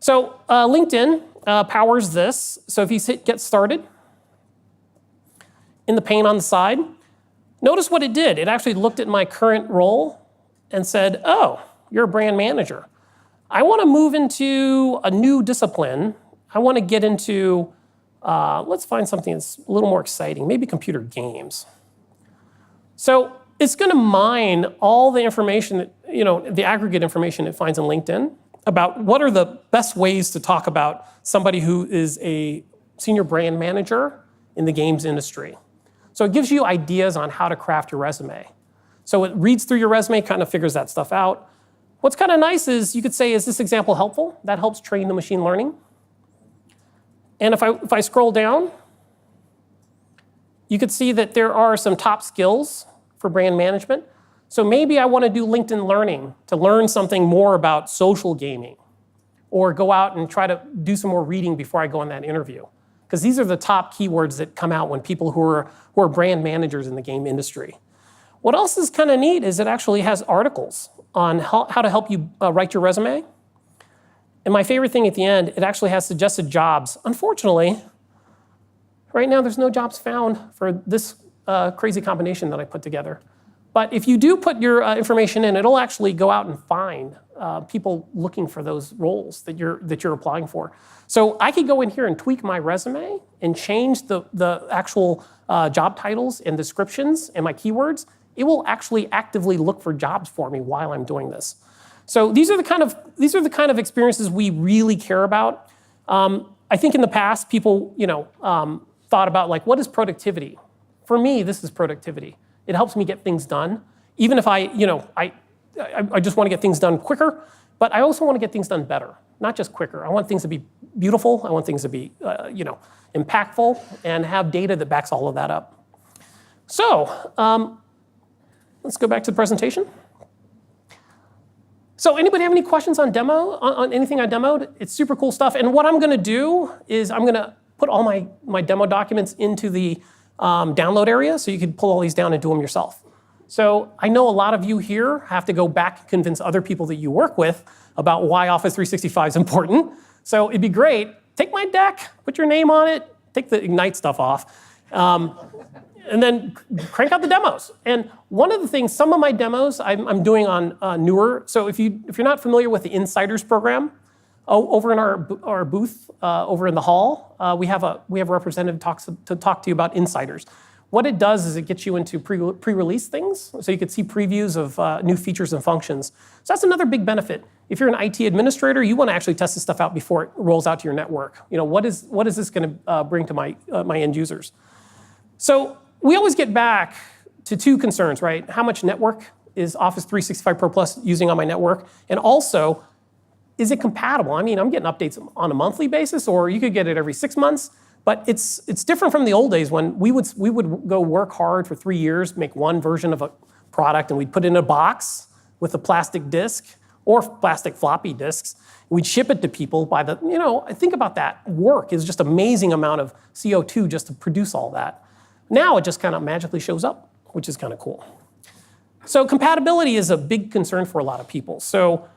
So LinkedIn powers this. So if you hit get started, in the pane on the side, notice what it did. It actually looked at my current role and said, oh, you're a brand manager. I want to move into a new discipline. I want to get into, let's find something that's a little more exciting, maybe computer games. So it's going to mine all the information, the aggregate information it finds in LinkedIn about what are the best ways to talk about somebody who is a senior brand manager in the games industry. So it gives you ideas on how to craft your resume. So it reads through your resume, kind of figures that stuff out. What's kind of nice is you could say, is this example helpful? That helps train the machine learning. And if I scroll down, you could see that there are some top skills for brand management. So maybe I want to do LinkedIn Learning to learn something more about social gaming, or go out and try to do some more reading before I go on that interview. Because these are the top keywords that come out when people who are brand managers in the game industry. What else is kind of neat is it actually has articles on how to help you write your resume. And my favorite thing at the end, it actually has suggested jobs. Unfortunately, right now there's no jobs found for this crazy combination that I put together. But if you do put your information in, it'll actually go out and find people looking for those roles that you're applying for. So I could go in here and tweak my resume and change the actual job titles and descriptions and my keywords. It will actually actively look for jobs for me while I'm doing this. So these are the kind of experiences we really care about. I think in the past people thought about like, what is productivity? For me, this is productivity. It helps me get things done. Even if I I just want to get things done quicker, but I also want to get things done better, not just quicker. I want things to be beautiful. I want things to be, impactful and have data that backs all of that up. So let's go back to the presentation. So anybody have any questions on on anything I demoed? It's super cool stuff. And what I'm going to do is I'm going to put all my demo documents into the download area so you can pull all these down and do them yourself. So I know a lot of you here have to go back and convince other people that you work with about why Office 365 is important. So it'd be great. Take my deck, put your name on it, take the Ignite stuff off, and then crank out the demos. And one of the things, some of my demos I'm doing on newer. So if you're not familiar with the Insiders program, over in our booth over in the hall, we have a representative to talk to you about Insiders. What it does is it gets you into pre-release things, so you can see previews of new features and functions. So that's another big benefit. If you're an IT administrator, you want to actually test this stuff out before it rolls out to your network. What is this going to bring to my end users? So we always get back to two concerns, right? How much network is Office 365 ProPlus using on my network? And also, is it compatible? I mean, I'm getting updates on a monthly basis, or you could get it every 6 months. But it's different from the old days when we would go work hard for 3 years, make one version of a product, and we'd put it in a box with a plastic disk or plastic floppy disks. We'd ship it to people by the, think about that. Work is just amazing amount of CO2 just to produce all that. Now it just kind of magically shows up, which is kind of cool. So compatibility is a big concern for a lot of people. So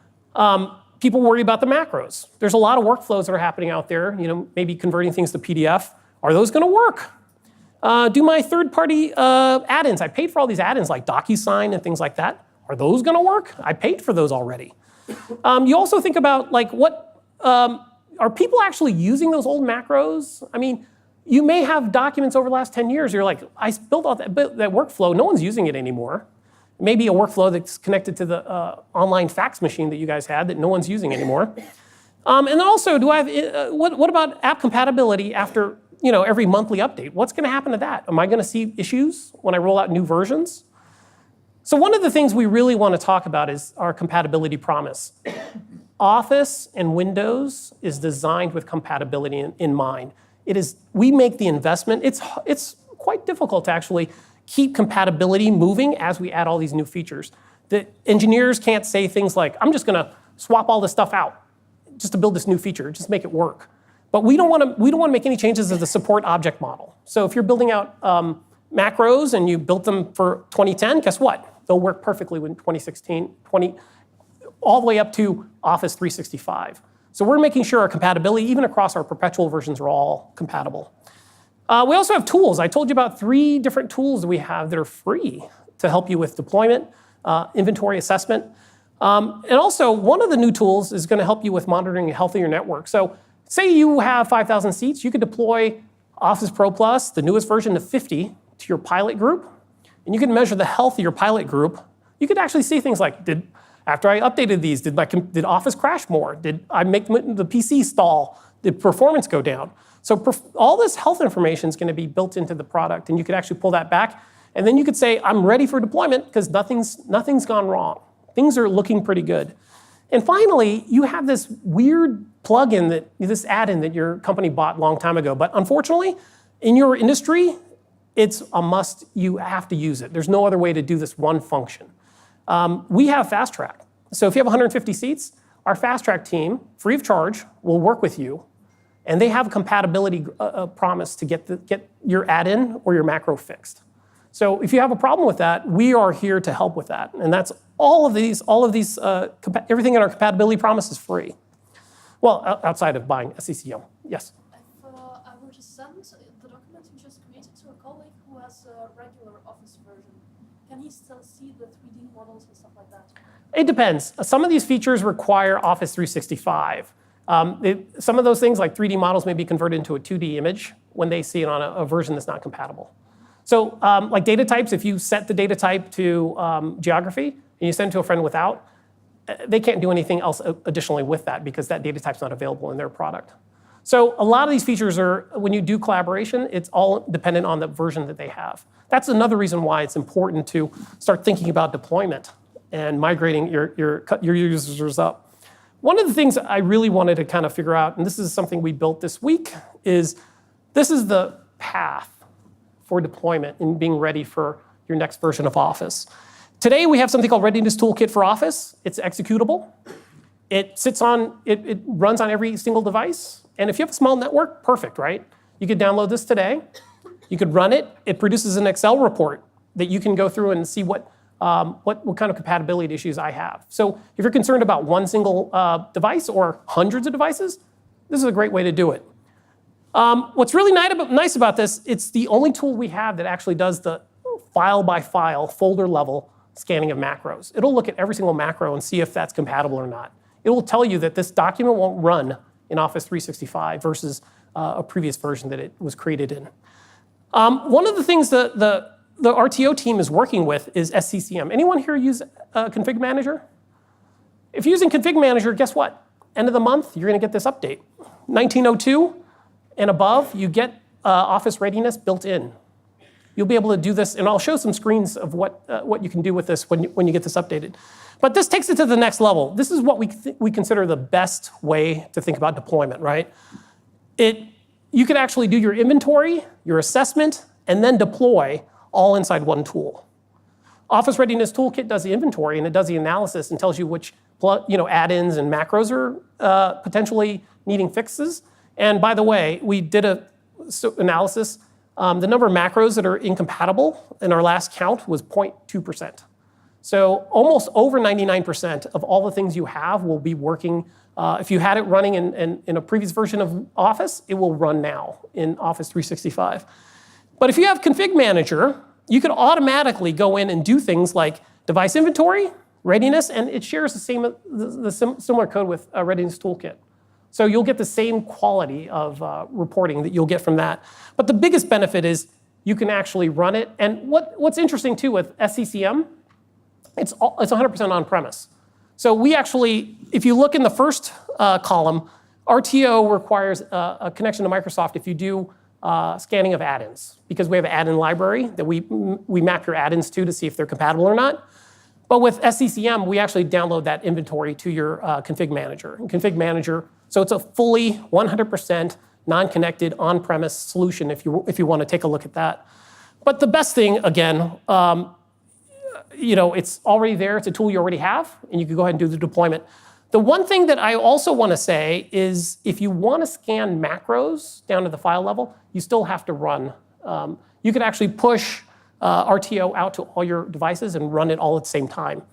people worry about the macros. There's a lot of workflows that are happening out there, maybe converting things to PDF. Are those going to work? Do my third-party add-ins, I paid for all these add-ins like DocuSign and things like that. Are those going to work? I paid for those already. You also think about are people actually using those old macros? I mean, you may have documents over the last 10 years. You're like, I built out that workflow. No one's using it anymore. Maybe a workflow that's connected to the online fax machine that you guys had that no one's using anymore. And then also, do I have what about app compatibility after every monthly update? What's going to happen to that? Am I going to see issues when I roll out new versions? So one of the things we really want to talk about is our compatibility promise. Office and Windows is designed with compatibility in mind. We make the investment. It's quite difficult to actually keep compatibility moving as we add all these new features. The engineers can't say things like, I'm just going to swap all this stuff out just to build this new feature, just make it work. But we don't want to make any changes to the support object model. So if you're building out macros and you built them for 2010, guess what? They'll work perfectly with 2016, all the way up to Office 365. So we're making sure our compatibility, even across our perpetual versions, are all compatible. We also have tools. I told you about 3 different tools that we have that are free to help you with deployment, inventory assessment. And also, one of the new tools is going to help you with monitoring the health of your network. So say you have 5,000 seats, you could deploy Office ProPlus, the newest version, to 50 to your pilot group. And you can measure the health of your pilot group. You could actually see things like, after I updated these, did Office crash more? Did I make the PC stall? Did performance go down? So all this health information is going to be built into the product, and you could actually pull that back. And then you could say, I'm ready for deployment because nothing's gone wrong. Things are looking pretty good. And finally, you have this weird plugin, this add-in that your company bought a long time ago. But unfortunately, in your industry, it's a must. You have to use it. There's no other way to do this one function. We have FastTrack. So if you have 150 seats, our FastTrack team, free of charge, will work with you. And they have a compatibility promise to get your add-in or your macro fixed. So if you have a problem with that, we are here to help with that. And that's all of these, everything in our compatibility promise is free. Well, outside of buying SCCM. Yes? If I were to send the document you just created to a colleague who has a regular Office version, can he still see the 3D models and stuff like that? It depends. Some of these features require Office 365. Some of those things, like 3D models, may be converted into a 2D image when they see it on a version that's not compatible. So like data types, if you set the data type to geography and you send it to a friend without, they can't do anything else additionally with that because that data type's not available in their product. So a lot of these features are, when you do collaboration, it's all dependent on the version that they have. That's another reason why it's important to start thinking about deployment and migrating your users up. One of the things I really wanted to kind of figure out, and this is something we built this week, is this is the path for deployment and being ready for your next version of Office. Today we have something called Readiness Toolkit for Office. It's executable. It runs on every single device. And if you have a small network, perfect, right? You could download this today. You could run it. It produces an Excel report that you can go through and see what kind of compatibility issues I have. So if you're concerned about one single device or hundreds of devices, this is a great way to do it. What's really nice about this, it's the only tool we have that actually does the file by file, folder level scanning of macros. It'll look at every single macro and see if that's compatible or not. It will tell you that this document won't run in Office 365 versus a previous version that it was created in. One of the things the RTO team is working with is SCCM. Anyone here use Config Manager? If you're using Config Manager, guess what? End of the month, you're going to get this update. 1902 and above, you get Office Readiness built in. You'll be able to do this, and I'll show some screens of what you can do with this when you get this updated. But this takes it to the next level. This is what we consider the best way to think about deployment, right? You can actually do your inventory, your assessment, and then deploy all inside one tool. Office Readiness Toolkit does the inventory, and it does the analysis and tells you which add-ins and macros are potentially needing fixes. And by the way, we did an analysis. The number of macros that are incompatible in our last count was 0.2%. So almost over 99% of all the things you have will be working. If you had it running in a previous version of Office, it will run now in Office 365. But if you have Config Manager, you can automatically go in and do things like device inventory, readiness, and it shares the similar code with Readiness Toolkit. So you'll get the same quality of reporting that you'll get from that. But the biggest benefit is you can actually run it. And what's interesting too with SCCM, it's 100% on-premise. So we actually, if you look in the first column, RTO requires a connection to Microsoft if you do scanning of add-ins, because we have an add-in library that we map your add-ins to see if they're compatible or not. But with SCCM, we actually download that inventory to your Config Manager. And Config Manager, so it's a fully 100% non-connected on-premise solution if you want to take a look at that. But the best thing, again, it's already there. It's a tool you already have, and you can go ahead and do the deployment. The one thing that I also want to say is if you want to scan macros down to the file level, you still have to run. You could actually push RTO out to all your devices and run it all at the same time,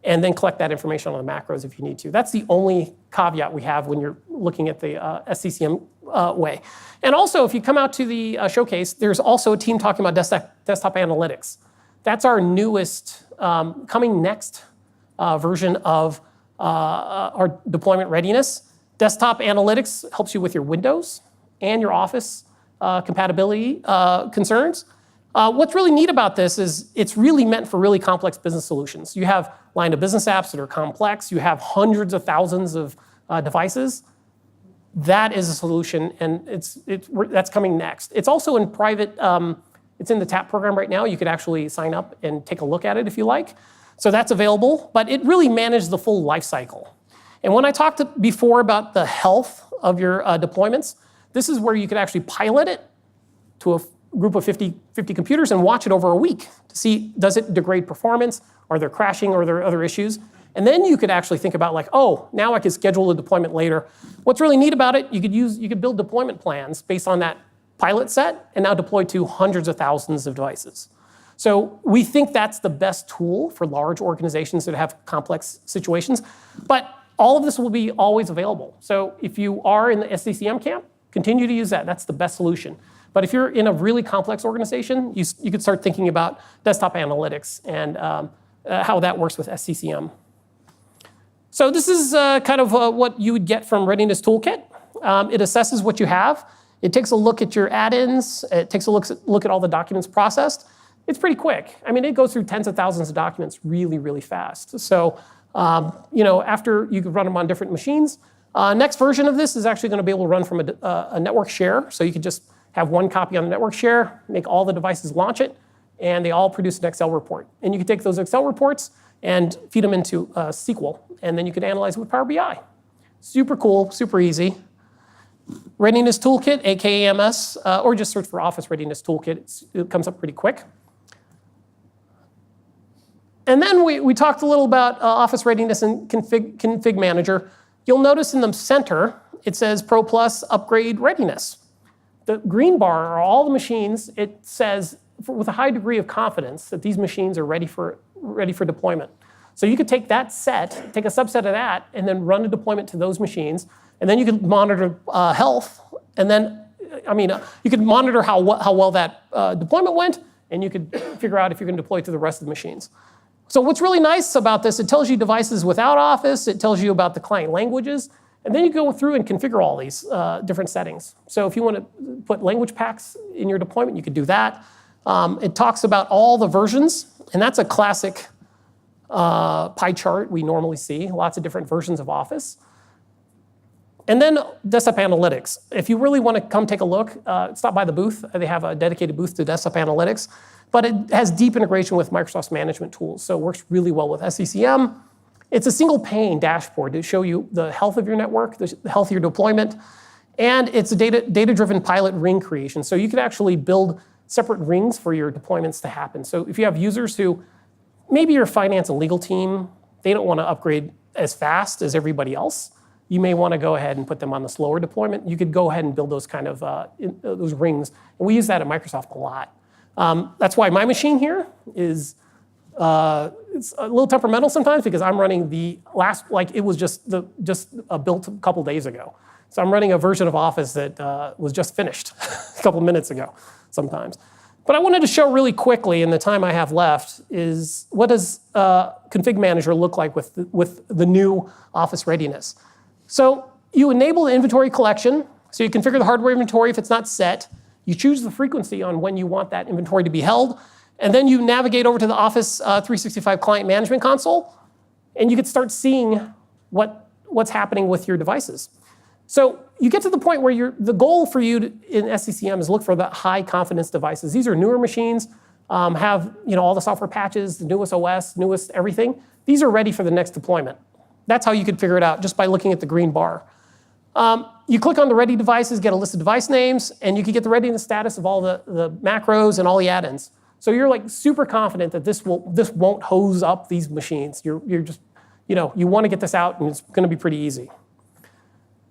and then collect that information on the macros if you need to. That's the only caveat we have when you're looking at the SCCM way. And also, if you come out to the showcase, there's also a team talking about desktop analytics. That's our newest, coming next version of our deployment readiness. Desktop analytics helps you with your Windows and your Office compatibility concerns. What's really neat about this is it's really meant for really complex business solutions. You have line of business apps that are complex. You have hundreds of thousands of devices. That is a solution, and that's coming next. It's also in private. It's in the TAP program right now. You could actually sign up and take a look at it if you like. So that's available, but it really manages the full life cycle. And when I talked before about the health of your deployments, this is where you could actually pilot it to a group of 50 computers and watch it over a week to see, does it degrade performance? Are there crashing? Or are there other issues? And then you could actually think about like, oh, now I could schedule a deployment later. What's really neat about it, you could build deployment plans based on that pilot set and now deploy to hundreds of thousands of devices. So we think that's the best tool for large organizations that have complex situations. But all of this will be always available. So if you are in the SCCM camp, continue to use that. That's the best solution. But if you're in a really complex organization, you could start thinking about desktop analytics and how that works with SCCM. So this is kind of what you would get from Readiness Toolkit. It assesses what you have. It takes a look at your add-ins. It takes a look at all the documents processed. It's pretty quick. I mean, it goes through tens of thousands of documents really, really fast. So, after you could run them on different machines. Next version of this is actually going to be able to run from a network share. So you could just have one copy on the network share, make all the devices launch it, and they all produce an Excel report. And you can take those Excel reports and feed them into SQL. And then you could analyze it with Power BI. Super cool, super easy. Readiness Toolkit, aka AMS, or just search for Office Readiness Toolkit. It comes up pretty quick. And then we talked a little about Office Readiness and Config Manager. You'll notice in the center, it says ProPlus Upgrade Readiness. The green bar are all the machines. It says with a high degree of confidence that these machines are ready for deployment. So you could take that set, take a subset of that, and then run a deployment to those machines. And then you could monitor health. And then, you could monitor how well that deployment went, and you could figure out if you're going to deploy it to the rest of the machines. So what's really nice about this, it tells you devices without Office, it tells you about the client languages, and then you go through and configure all these different settings. So if you want to put language packs in your deployment, you could do that. It talks about all the versions, and that's a classic pie chart we normally see, lots of different versions of Office. And then desktop analytics. If you really want to come take a look, stop by the booth. They have a dedicated booth to desktop analytics, but it has deep integration with Microsoft's management tools, so it works really well with SCCM. It's a single pane dashboard to show you the health of your network, the health of your deployment, and it's a data-driven pilot ring creation. So you can actually build separate rings for your deployments to happen. So if you have users who, maybe your finance and legal team, they don't want to upgrade as fast as everybody else, you may want to go ahead and put them on the slower deployment. You could go ahead and build those kind of those rings. And we use that at Microsoft a lot. That's why my machine here is it's a little temperamental sometimes because I'm running the last, it was just built a couple days ago. So I'm running a version of Office that was just finished a couple minutes ago sometimes. But I wanted to show really quickly in the time I have left is what does Config Manager look like with the new Office Readiness. So you enable the inventory collection. So you configure the hardware inventory if it's not set. You choose the frequency on when you want that inventory to be held. And then you navigate over to the Office 365 Client Management Console. And you can start seeing what's happening with your devices. So you get to the point where the goal for you in SCCM is look for the high confidence devices. These are newer machines, have all the software patches, the newest OS, newest everything. These are ready for the next deployment. That's how you could figure it out just by looking at the green bar. You click on the ready devices, get a list of device names, and you can get the readiness status of all the macros and all the add-ins. So you're super confident that this won't hose up these machines. You're just, you want to get this out, and it's going to be pretty easy.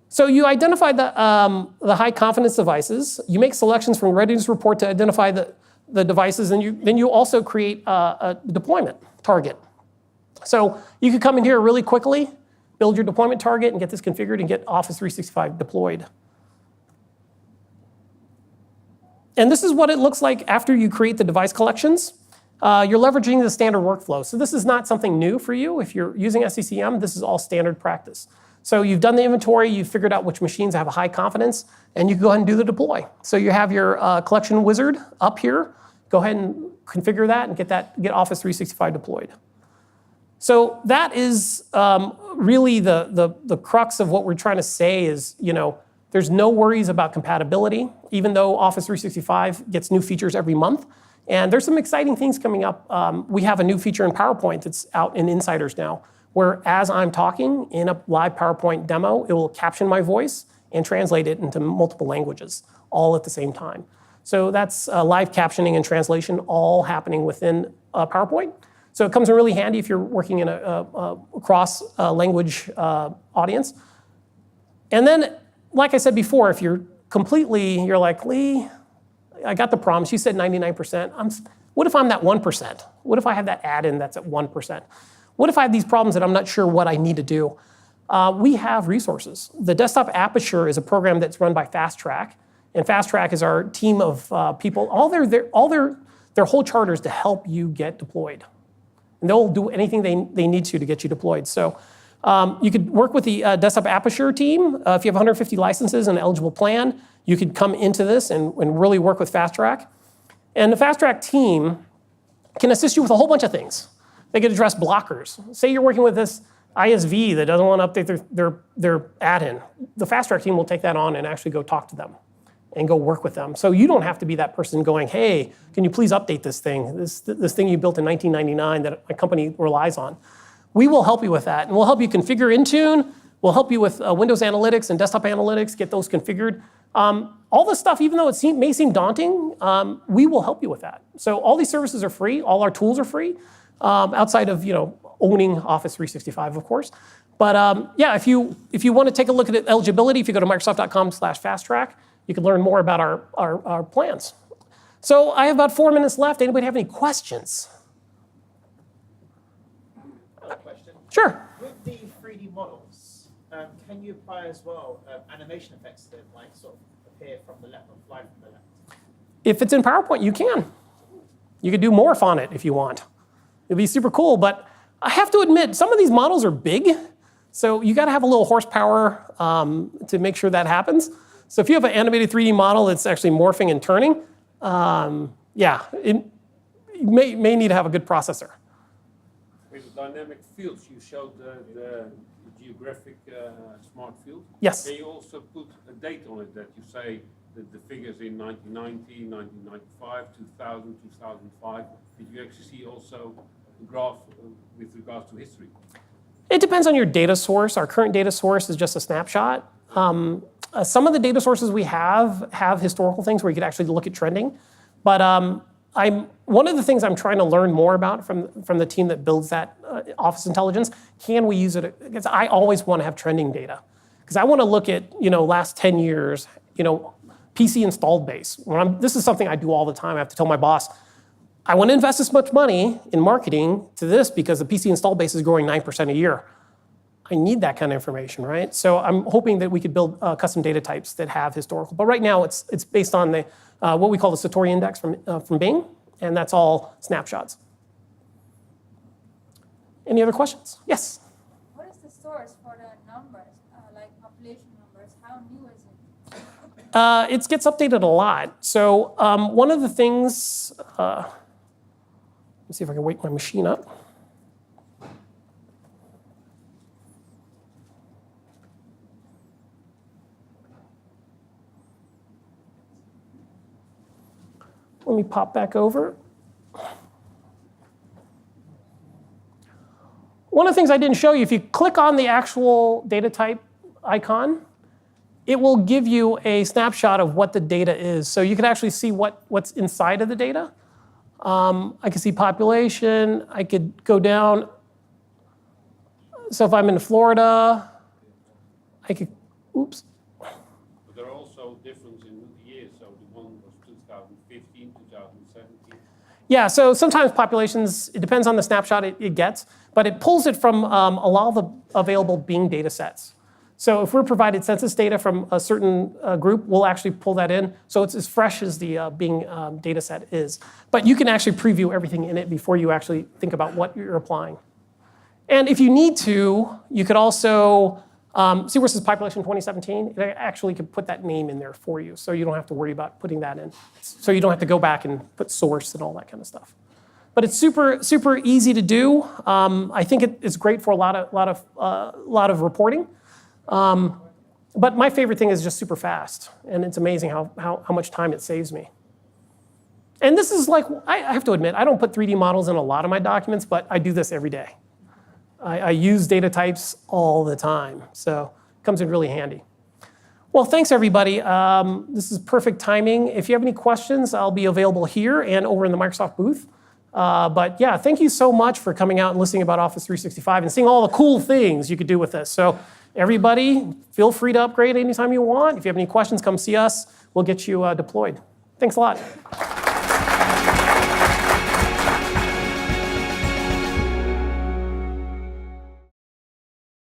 So you identify the high confidence devices. You make selections from readiness report to identify the devices, and then you also create a deployment target. So you could come in here really quickly, build your deployment target, and get this configured and get Office 365 deployed. And this is what it looks like after you create the device collections. You're leveraging the standard workflow. So this is not something new for you. If you're using SCCM, this is all standard practice. So you've done the inventory, you've figured out which machines have a high confidence, and you can go ahead and do the deploy. So you have your collection wizard up here. Go ahead and configure that and get Office 365 deployed. So that is really the crux of what we're trying to say is, there's no worries about compatibility, even though Office 365 gets new features every month. And there's some exciting things coming up. We have a new feature in PowerPoint that's out in Insiders now, where as I'm talking in a live PowerPoint demo, it will caption my voice and translate it into multiple languages, all at the same time. So that's live captioning and translation all happening within PowerPoint. So it comes in really handy if you're working in a cross-language audience. And then, like I said before, if you're like, Lee, I got the promise. You said 99%. What if I'm that 1%? What if I have that add-in that's at 1%? What if I have these problems that I'm not sure what I need to do? We have resources. The Desktop Aperture is a program that's run by FastTrack. And FastTrack is our team of people. All their whole charter is to help you get deployed. And they'll do anything they need to get you deployed. So you could work with the Desktop Aperture team. If you have 150 licenses and an eligible plan, you could come into this and really work with FastTrack. And the FastTrack team can assist you with a whole bunch of things. They could address blockers. Say you're working with this ISV that doesn't want to update their add-in. The FastTrack team will take that on and actually go talk to them and go work with them. So you don't have to be that person going, hey, can you please update this thing? This thing you built in 1999 that my company relies on. We will help you with that. And we'll help you configure Intune. We'll help you with Windows Analytics and Desktop Analytics, get those configured. All this stuff, even though it may seem daunting, we will help you with that. So all these services are free. All our tools are free, outside of owning Office 365, of course. But yeah, if you want to take a look at eligibility, if you go to Microsoft.com/FastTrack, you can learn more about our plans. So I have about 4 minutes left. Anybody have any questions? Question. Sure. With the 3D models, can you apply as well animation effects that like sort of appear from the left or fly from the left? If it's in PowerPoint, you can. You could do morph on it if you want. It'd be super cool, but I have to admit, some of these models are big, so you got to have a little horsepower to make sure that happens. So if you have an animated 3D model that's actually morphing and turning, yeah, you may need to have a good processor. With the dynamic fields, you showed the geographic smart field. Yes. Can you also put a date on it that you say that the figures in 1990, 1995, 2000, 2005, did you actually see also a graph with regards to history? It depends on your data source. Our current data source is just a snapshot. Some of the data sources we have historical things where you could actually look at trending. But one of the things I'm trying to learn more about from the team that builds that Office Intelligence, can we use it? Because I always want to have trending data. Because I want to look at last 10 years, PC installed base. This is something I do all the time. I have to tell my boss, I want to invest this much money in marketing to this because the PC install base is growing 9% a year. I need that kind of information, right? So I'm hoping that we could build custom data types that have historical. But right now, it's based on the what we call the Satori index from Bing, and that's all snapshots. Any other questions? Yes? What is the source for the numbers, like population numbers? How new is it? It gets updated a lot. So one of the things, let's see if I can wake my machine up. Let me pop back over. One of the things I didn't show you, if you click on the actual data type icon, it will give you a snapshot of what the data is. So you can actually see what's inside of the data. I can see population. I could go down. So if I'm in Florida, I could, oops. But there are also differences in the years. So the one was 2015, 2017. Yeah, so sometimes populations, it depends on the snapshot it gets, but it pulls it from a lot of the available Bing data sets. So if we're provided census data from a certain group, we'll actually pull that in. So it's as fresh as the Bing data set is. But you can actually preview everything in it before you actually think about what you're applying. And if you need to, you could also, see where it says population 2017? It actually could put that name in there for you. So you don't have to worry about putting that in. So you don't have to go back and put source and all that kind of stuff. But it's super, super easy to do. I think it's great for a lot of reporting. But my favorite thing is just super fast, and it's amazing how much time it saves me. And this is like, I have to admit, I don't put 3D models in a lot of my documents, but I do this every day. I use data types all the time, so it comes in really handy. Well, thanks everybody. This is perfect timing. If you have any questions, I'll be available here and over in the Microsoft booth. But yeah, thank you so much for coming out and listening about Office 365 and seeing all the cool things you could do with this. So everybody, feel free to upgrade anytime you want. If you have any questions, come see us. We'll get you deployed. Thanks a lot.